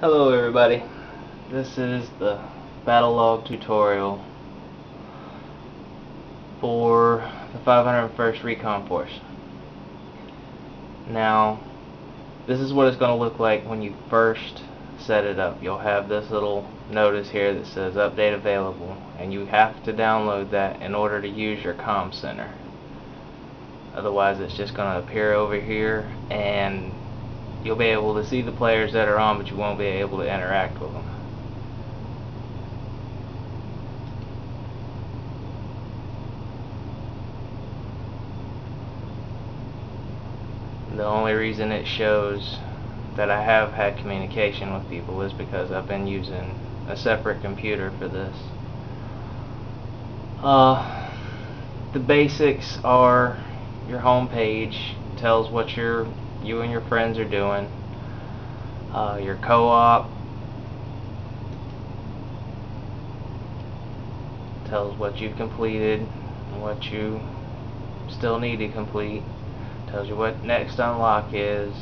Hello everybody, this is the Battlelog tutorial for the 501st Recon Force. Now, this is what it's going to look like when you first set it up. You'll have this little notice here that says update available, and you have to download that in order to use your comm center. Otherwise it's just going to appear over here and you'll be able to see the players that are on, but you won't be able to interact with them. The only reason it shows that I have had communication with people is because I've been using a separate computer for this. The basics are your home page tells what you and your friends are doing. Your co-op tells what you've completed and what you still need to complete. Tells you what next unlock is,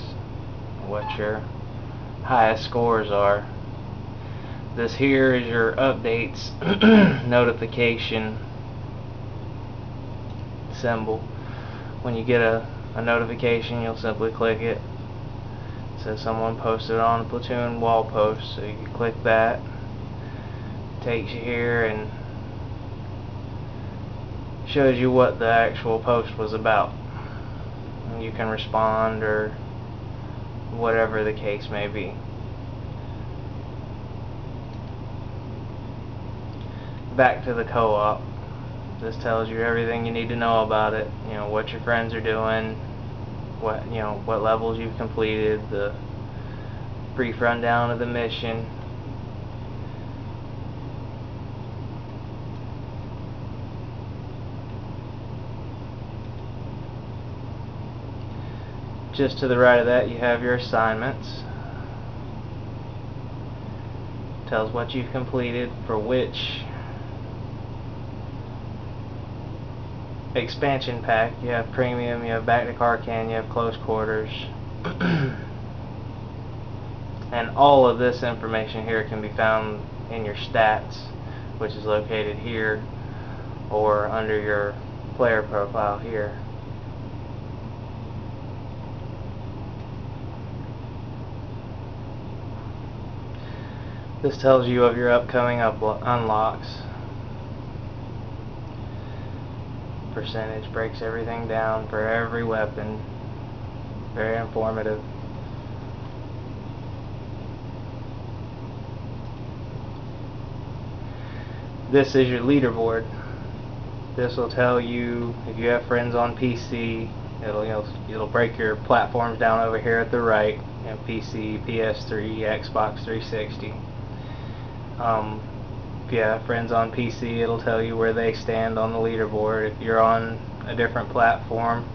what your highest scores are. This here is your updates notification symbol. When you get a notification, you'll simply click it. It says someone posted on a platoon wall post, so you click that. It takes you here and shows you what the actual post was about. And you can respond or whatever the case may be. Back to the co-op. This tells you everything you need to know about it. You know, what your friends are doing, what levels you've completed, the brief rundown of the mission. Just to the right of that you have your assignments. Tells what you've completed for which expansion pack. You have premium, you have back to Carcan, you have close quarters. And all of this information here can be found in your stats, which is located here or under your player profile here. This tells you of your upcoming unlocks. Percentage breaks everything down for every weapon. Very informative. This is your leaderboard. This will tell you if you have friends on PC. It'll break your platforms down over here at the right. You know, PC, PS3, Xbox 360. If you have friends on PC, it'll tell you where they stand on the leaderboard. If you're on a different platform,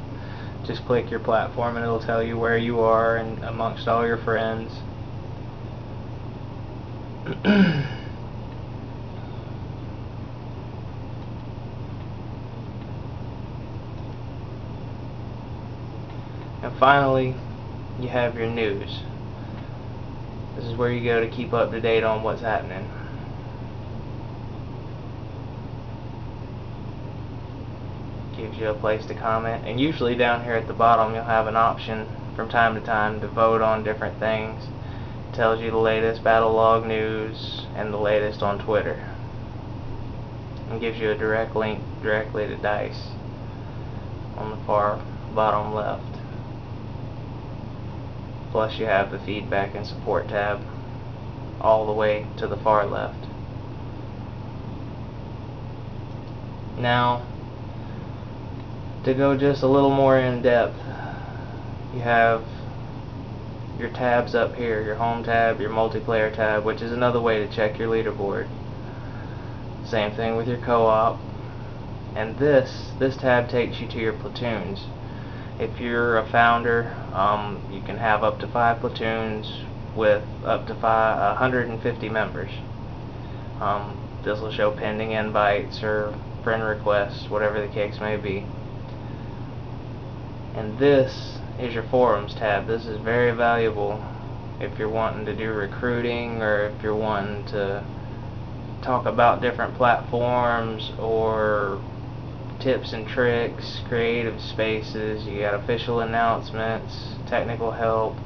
just click your platform and it'll tell you where you are and amongst all your friends. And finally, you have your news. This is where you go to keep up to date on what's happening. Gives you a place to comment, and usually down here at the bottom you'll have an option from time to time to vote on different things. It tells you the latest Battlelog news and the latest on Twitter, and gives you a direct link directly to DICE on the far bottom left. Plus you have the feedback and support tab all the way to the far left. Now, to go just a little more in depth, you have your tabs up here, your home tab, your multiplayer tab, which is another way to check your leaderboard. Same thing with your co-op. And this tab takes you to your platoons. If you're a founder, you can have up to 5 platoons with up to 150 members. This will show pending invites or friend requests, whatever the case may be. And this is your forums tab. This is very valuable if you're wanting to do recruiting, or if you're wanting to talk about different platforms, or tips and tricks, creative spaces. You got official announcements, technical help,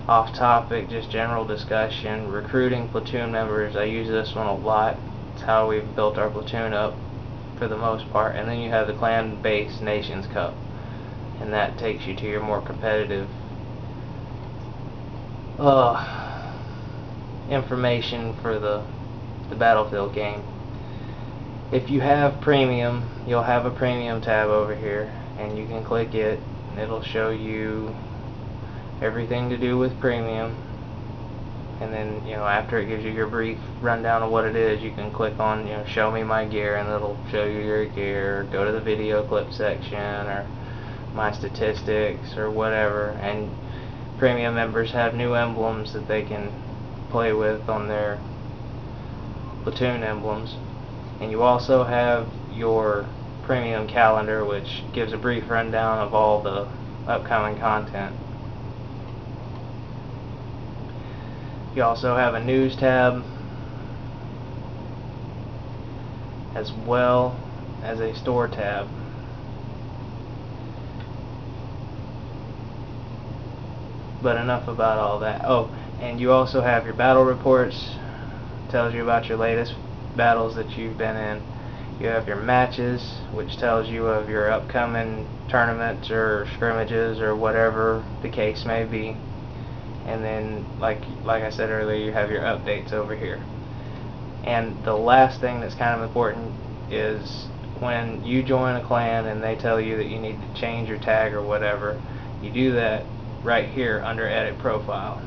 off topic, just general discussion, recruiting platoon members. I use this one a lot. It's how we've built our platoon up for the most part. And then you have the clan-based Nations Cup, and that takes you to your more competitive information for the Battlefield game. If you have premium, you'll have a premium tab over here, and you can click it and it'll show you everything to do with premium. And then, after it gives you your brief rundown of what it is, you can click on, show me my gear, and it'll show you your gear. Go to the video clip section, or my statistics, or whatever. And premium members have new emblems that they can play with on their platoon emblems. And you also have your premium calendar, which gives a brief rundown of all the upcoming content. You also have a news tab, as well as a store tab. But enough about all that. Oh, and you also have your battle reports. Tells you about your latest battles that you've been in. You have your matches, which tells you of your upcoming tournaments or scrimmages or whatever the case may be. And then, like I said earlier, you have your updates over here. And the last thing that's kind of important is when you join a clan and they tell you that you need to change your tag or whatever, you do that right here under Edit Profile.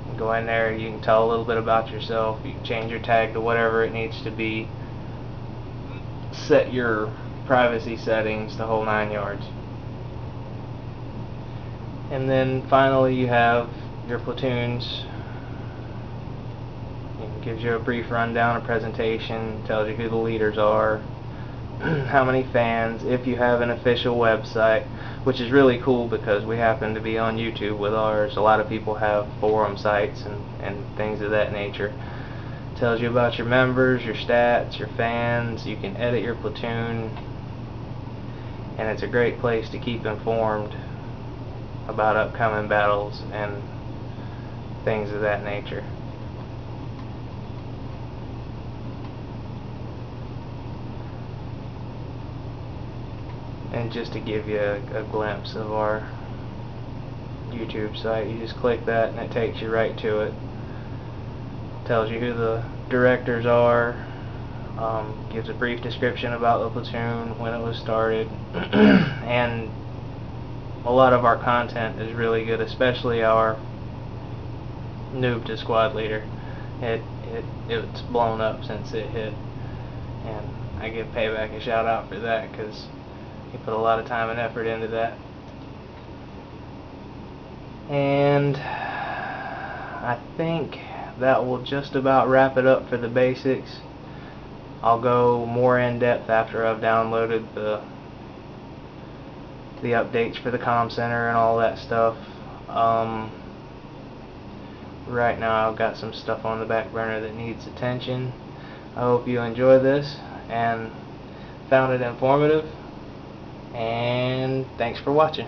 You go in there, you can tell a little bit about yourself, you can change your tag to whatever it needs to be, set your privacy settings, the whole 9 yards. And then finally you have your platoons. It gives you a brief rundown, a presentation, tells you who the leaders are, how many fans, if you have an official website, which is really cool because we happen to be on YouTube with ours. A lot of people have forum sites and things of that nature. Tells you about your members, your stats, your fans. You can edit your platoon, and it's a great place to keep informed about upcoming battles and things of that nature. And just to give you a glimpse of our YouTube site, you just click that and it takes you right to it. Tells you who the directors are, gives a brief description about the platoon, when it was started, and a lot of our content is really good, especially our noob to squad leader. It's blown up since it hit, and I give Payback a shout out for that because he put a lot of time and effort into that. And I think that will just about wrap it up for the basics. I'll go more in depth after I've downloaded the updates for the comm center and all that stuff. Right now I've got some stuff on the back burner that needs attention. I hope you enjoy this and found it informative, and thanks for watching.